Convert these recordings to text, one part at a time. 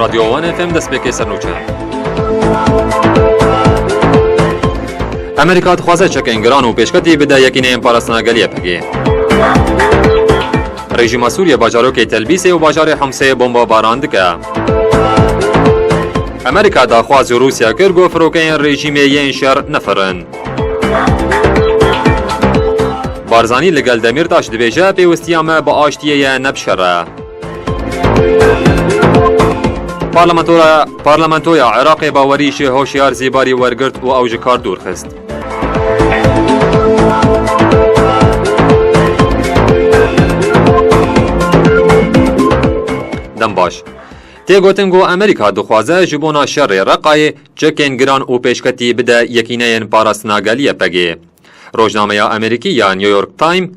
رادیو وان اف ام دست بکی سرنوچه. امریکا دخواسته چکن گران و پیشکتی بده یکی نیم پارستانگلیه پگی. رژیم سوریه باجارو که تلبیسه و باجار حمسه بمبا باراند که. امریکا دخواست روسیا کرگو فروکین رژیم یین شر نفرن. بارزانی لگل دمیرتاش دبیجه پیوستیامه با آشتیه نبشره. پارلمانتویا عراق باوریش هوشیار زیباری ورگرد و اوج کار دور خست. دم باش. تیگوتنگو امریکا دخوازه جبونا شر رقای چکن گران و پیشکتی بده یکینه پاراستناگلیه پگی. روزنامه امریکی یا نیویورک تایم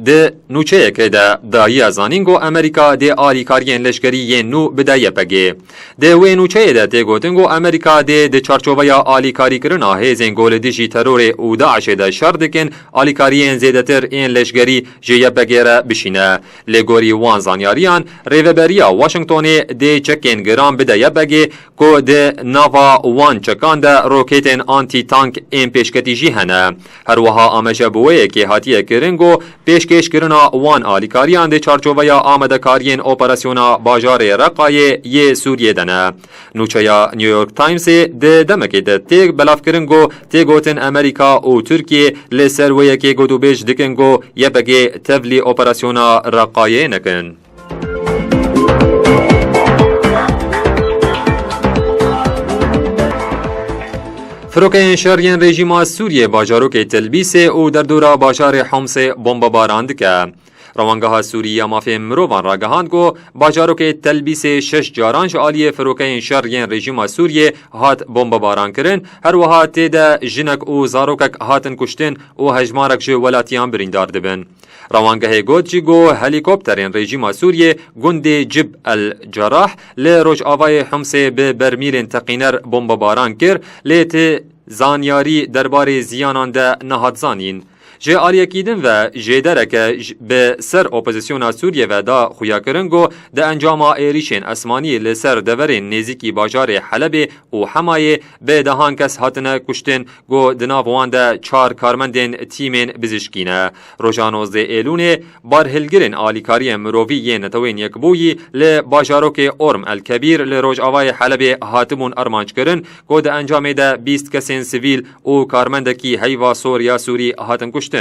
ده نوچه که ده دایی زانینگو امریکا ده آلیکاریین لشکری نو بدایه پگه. ده وی نوچه ده تیگوتنگو امریکا ده چارچوبه یا آلیکاری کرنا هیزین گول دیجی ترور او داعش ده شردکن آلیکاریین زیده تر این لشکری جیه پگه بشینه. لگوری وان زانیاریان ریوبریا واشنگتونی ده چکین گرام بدایه پگه که ده ناوا وان چکان ده روکیتین آنتی تانک این پیشکتی جی هنه. هر وها آمشه بویه که حتیه کرنگو پیشکش کرنا وان آلیکاریان ده چارچوبه یا آمدکارین اپراسیونا باجار رقای یه سوریه دنه. نوچه یا نیویورک تایمز ده دمکی ده تیگ بلاف کرنگو تیگوتن امریکا و ترکیه لسرویه که گدو بیش دکنگو یه بگه تبلی اپراسیونا رقای نکن. فروکین شرین رژیم سوریه باجارو که تلبیسه او در دورا باجار حمس بمب باراند که روانگاه سوریه مافی مروان را گهاند گو باجارو که تلبیس 6 جارانش آلیه فروکین شرین رژیم سوریه هات بمب باران کرن هر وها تیده جنک او زاروکک هاتن کشتن و هجمارک جو ولاتیان بریندار دبن. روانگاه گوت جی گو هلیکوپترین رژیم سوریه گند جب الجراح لروج آوای حمس به برمیرین تقینر بمب باران کر لیت زانیاری درباره زیانان ده نهاد زانین. جه آلیکیدن و جه درکه به سر اپوزیسیون سوریه و دا خویا کرنگو ده انجام ایریشن اسمانی لسر دورین نزیکی باجار حلب و حمایه به دهان کس هاتنه کشتن گو دناوان ده 4 کارمندین تیمین بزشکینه. روژانوزده ایلونه بارهلگرین آلیکاری مرووی یه نتوین یک بویی لباجاروک ارم الکبیر لروج آوای حلب هاتمون ارمانج کرن گو ده انجام ده 20 کسین سویل و کارمندکی هیوا سوریا سوری هاتن کشتن.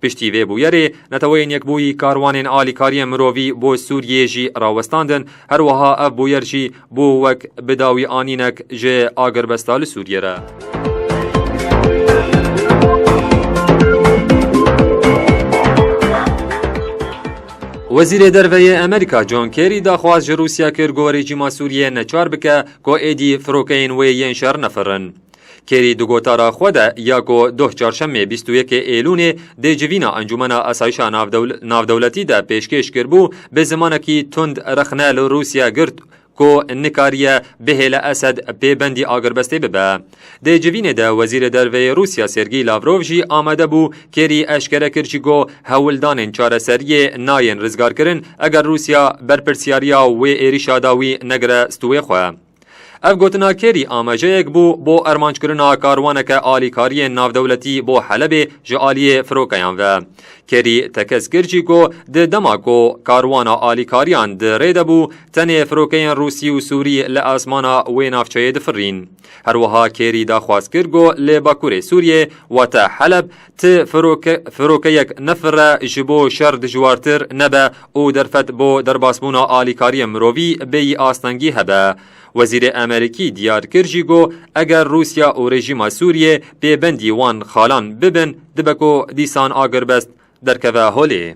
پشتی وی بویره نتوین یک بوی کاروان آلیکاری مرووی بو سوریه جی راوستاندن هر وها اف بویر جی بو وک بداوی آنینک جه آگر بستال سوریه را. وزیر درویه امریکا جون کری داخواست روسیا کرگو رژیم سوریه نچار بکه که ایدی فروکین وی ین شر نفرن. کری دو گوتارا خوده یا کو 2 چهارشنبه 21 ایلون ده جوینا انجمن اسایش ناودولتی ده پیشکش کربو به زمانکی تند رخنه روسیا گرد کو نکاریه بهل اسد پیبندی آگربسته ببه. ده جوین ده وزیر دروی روسیا سرگی لاوروف جی آمده بو کری اشکره کرچی گو هولدان چاره سریه ناین رزگار کرن اگر روسیا برپرسیاریا و ایریشا داوی نگره ستوی خواه. اف گوتنا کری آماجه یک بو ارمانج کرنا کاروانک آلیکاری ناودولتی بو حلب جالی فروکیان و کری تکس کرچی کو ده دما کو کاروانا آلیکاریان ده ریده بو تنه فروکیان روسی و سوری لآسمانا وینافچه دفرین. هر وها کری دا خواست کرگو لباکور سوریه و تا حلب ت فروکیک نفر جبو شرد جوارتر نبه او درفت بو درباسمونا آلیکاری مرووی بی آستنگی هبه. وزیر امریکی دیار کرجی گو اگر روسیا و رژیم سوریه به بندی وان خالان ببن دبکو دیسان آگر بست درکوه هولی.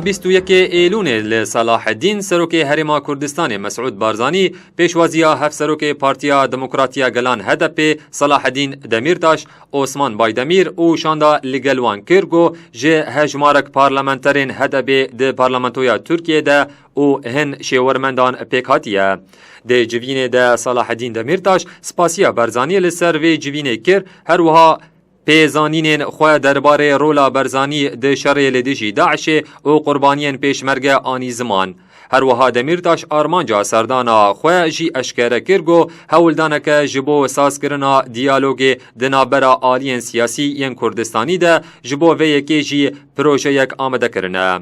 21 ایلون لصلاح الدین سروک هرما کردستان مسعود بارزانی پیشوازیا هفت سروک پارتیا دموکراتیا گلان هدپ صلاح الدین دمیرتاش عثمان بایدمیر او شاندا لگلوان کرگو جه هجمارک پارلمانترین هدپ ده پارلمانتویا ترکیه ده او هن شیورمندان پیکاتیه. ده جوین ده صلاح الدین دمیرتاش سپاسیا بارزانی لسر و جوین کر هر وها پیزانین خواه درباره رولا برزانی ده شر لدیجی داعش و قربانین پیشمرگه آنی زمان. هر وها دمیرتاش آرمانجا سردانا خواه جی اشکره کرگو هولدانک جبو ساز کرنا دیالوگ دنابرا آلین سیاسی ین کردستانی ده جبو و یکی جی پروژه یک آمده کرنه.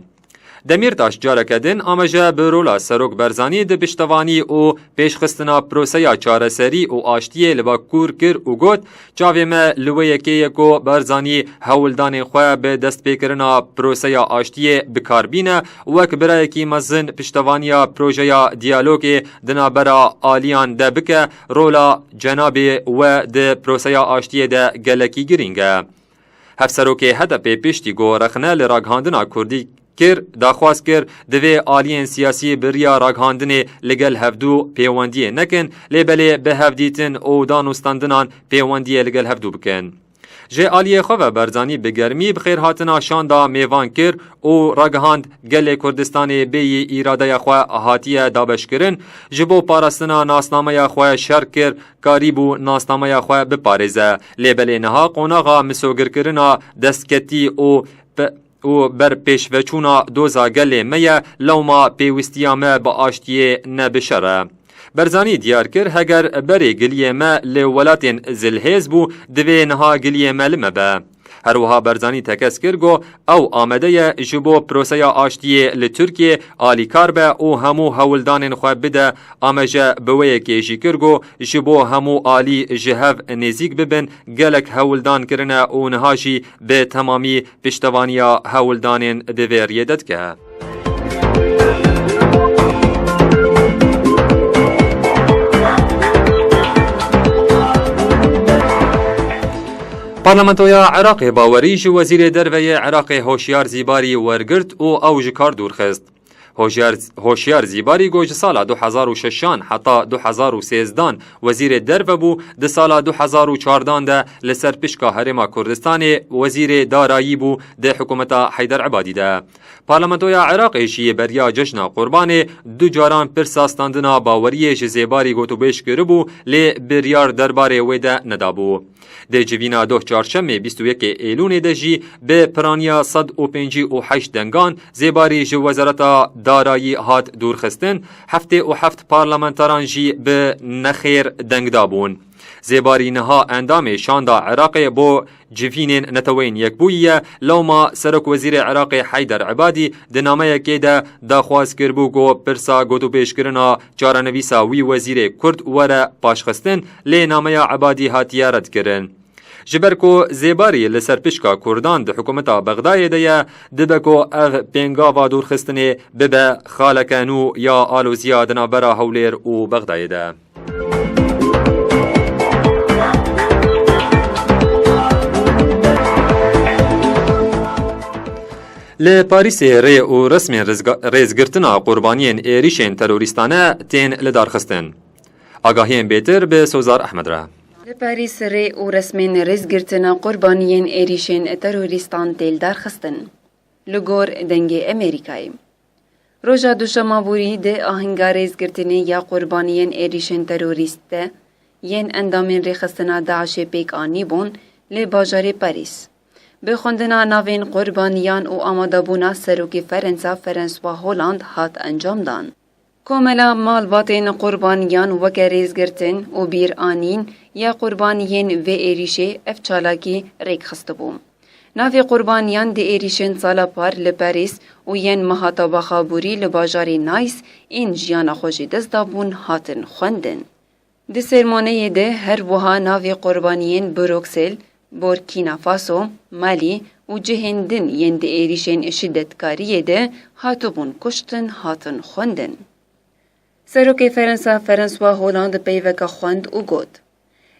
دمیرتاش جارکدن آمجه برولا سروک برزانی ده پشتوانی و پیشخستنا پروسیا چارسری و آشتیه لبا کور کر و گوت چاوی ما لوه یکی یکو برزانی هولدان خواه به دست پیکرنا پروسیا آشتیه بکاربینه وک برای کی مزن پشتوانیا پروژیا دیالوگ دنابرا آلیان ده بکه رولا جنابی و ده پروسیا آشتیه ده گلکی گرینگه. هفسروک هدف پشتی گو رخنه لراگهاندنا کردی کر داخواست کر دوی آلین سیاسی بریا راگهاندن لگل هفدو پیواندیه نکن لیبلی به هفدیتن او دانوستاندنان پیواندیه لگل هفدو بکن. جه آلیه خواه برزانی بگرمی بخیر هاتنا شاندا میوان کر او راگهاند گل کردستان بی ایراده خواه هاتیه دابش کرن جبو پارستنا ناسنامه خواه شر کر کاریبو ناسنامه خواه بپارزه لیبلی نها قوناغا مسوگر کرنا دستکتی او بر پیشوچونا دوزا گله میا لوما پیوستیامه با آشتیه نبشره. برزانی دیار کر هگر بری گلیه ما لولاتین زلهز بو دوی نها گلیه ملمه با. هر وها برزانی تکس کرگو او آمده جبو پروسیا آشتیه لترکیه آلی کار به او همو هولدان خواه بده آمجه بوی کشی کرگو جبو همو آلی جهف نزیک ببن گلک هولدان کرنه او نهاشی به تمامی پشتوانیا هولدان دویریدد که. پارلمانتویا عراق باوریش وزیر دروی عراق هوشیار زیباری ورگرت او جکار دورخست. هوشیار زیباری گوش سال 2006 حتی 2013 وزیر درو بو ده سال 2014 ده لسر پشکا هرما کردستان وزیر دارایی بو ده حکومت حیدر عبادی ده. پارلمانتویا عراق شیه بریا جشن قربان دو جاران پرساستاندنا باوریش زیباری گوتو بیش کربو لی بریار درباره ویده ندابو. ده جوینا 2 چهارشنبه 21 ایلون دجی به پرانیا 158 دنگان زیباری جو وزارت دارایی هات دورخستن 77 پارلمانتران جی به نخیر دنگ دابون. زیباری نها اندام شاندا عراق بو جوینین نتوین یک بویه لوما سرک وزیر عراق حیدر عبادی دنامه که ده داخواست کربو گو پرسا گوتو پیش کرنا چارنویسا وی وزیر کرد وره پاشخستن لی نامه عبادی هاتیه رد کرن. جبرکو زیباری لسر پشکا کردان ده حکومتا بغدای ده دبکو او پینگاوا دورخستنه ببه خالکانو یا آلوزیا دنابرا هولیر و بغدای ده. لپاریس ری و رسم ریزگرتنا قربانین ایریشن تروریستانه تین لدارخستن. آگاهیم بیتر به سوزار احمد را. لپاریس ری و رسم ریزگرتنا قربانین ایریشن تروریستان تیل دارخستن. لگور دنگ امریکایی. روژا دوشما بوری ده آهنگا ریزگرتنی یا قربانین ایریشن تروریست ین اندامین ریخستنا داعش پیک آنی بون لی باجار پاریس. به خوندنا ناوین قربانیان و آمادابونا سروک فرانسوا هولند هات انجام دان. کوملا مالباتین قربانیان وک ریزگرتن و بیر آنین یا قربانیین و ایریشه افچالاکی ریک خستبوم. ناوی قربانیان دی ایریشن سالا پار لپاریس و ین مهاتا بخابوری لباجاری نایس این جیانا خوشی دست دابون هاتن خوندن. دی سرمانه ده هر وها ناوی قربانیین بروکسل بورکینا فاسو، مالی و جهندن یند ایریشن شدتکاریه ده هاتبون کشتن هاتن خوندن. سروک فرانسوا هولند پیوکا خوند و گود.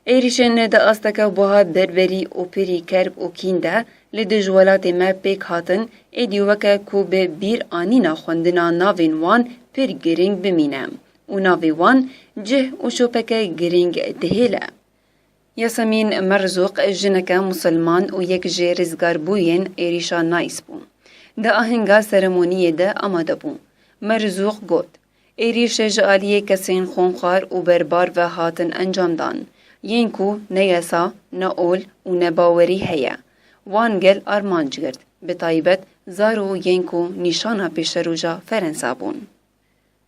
ایریشن ده آستکا بوها بربری و پری کرب و کینده لدجولات ما پیک هاتن ایدیوکا کو به بیر آنینا خوندنا ناوین وان پر گرینگ بمینم و ناوی وان جه و شوپکا گرینگ دهیله. یاسمین مرزوق جنکا مسلمان و یک جه رزگار بوین ایریشا نایس بو. ده آهنگا سرمونی ده آماده بو. مرزوق گود. ایریش جالیه کسین خونخوار و بربار و هاتن انجام دان. ین کو نه یسا نه اول و نه باوری هیا وان گل آرمانج گرد به تایبت زارو ین کو نیشانا پیش روژا فرنسا بون.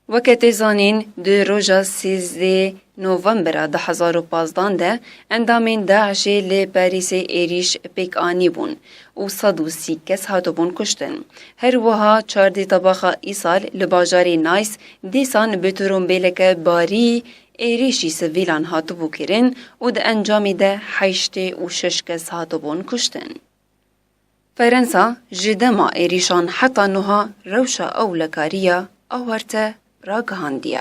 وقت زانین دو روژا 13 نوامبر 2015 ده اندامین داعش لی پاریس ایریش پیک آنی بون و 130 کس هاتو بون کشتن. هر وها 14 طباخا ایسال لباجاری نایس دیسان بطورون بیلک باری ایریشی سویلان هاتو بو کرن و ده انجامی ده 86 کس هاتو بون کشتن. فرنسا جدما ایریشان حتی نوها روشا او لکاریا او هرته راگهاندیه.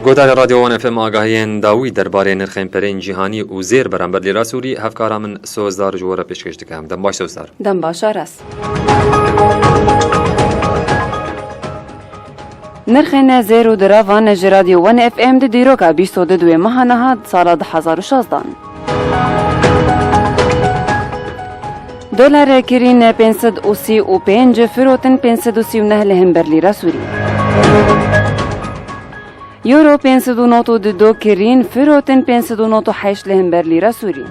گودال رادیو وان اف ام آگاهین داوی درباره نرخین پرین جهانی و زیر برانبر لیرا سوری هفکارا من سوزدار جوره پیشکش دکم. دم باش سوزدار. دم باش آرس. نرخین زیر و دراوان رادیو وان اف ام ده دیروکا 22 ماه نهاد سال 2016. دلار کرین 535 فروتن 539 لهمبر لیرا سوری. یورو 592 کرین فروتن 598 لهمبر لیرا سوری.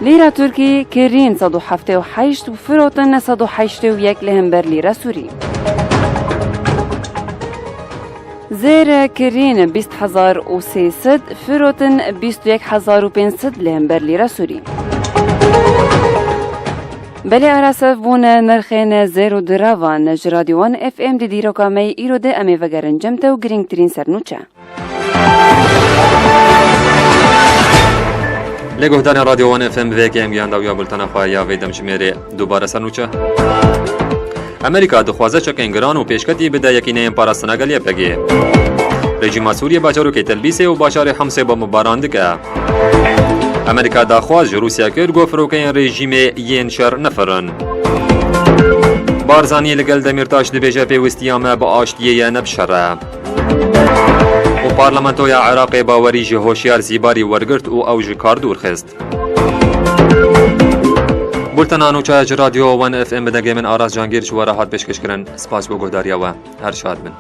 لیرا ترکی کرین 178 و فروتن 181 لهمبر لیرا سوری. زیر کرین 20300 فروتن 21500 لهمبر لیرا سوری. بله اراسف بون نرخین زیرو دراوان رادیوان اف ام دی دیروکا می ایرو ده امی وگرن جمته و گرینگ ترین سرنوچه. لگوهدان رادیوان اف ام ویکی ام گیان داویا بلتنا خواهی ویدم شمیره دوباره سرنوچه. امریکا دخوازه چکن گران و پیشکتی بده یکینه ام پاراستنا گلیه بگی. رژیم سوریه باجارو که تلبیسه و باشار حمسه با مبارانده امریکا داخواز روسیا کرد گو فروکین رژیم ین شر نفرن. بارزانی لگل دمیرتاش دبیجه پیوستیامه با آشتیه نبشره. و پارلمانتوی عراق باوری جهوشیار زیباری ورگرت و اوج کاردور خست. بولتنانو چه رادیو وان اف ام بدگه من آراز جانگیر شواره هات بشکش کرن سپاس بو گهداریا و هر شاد من.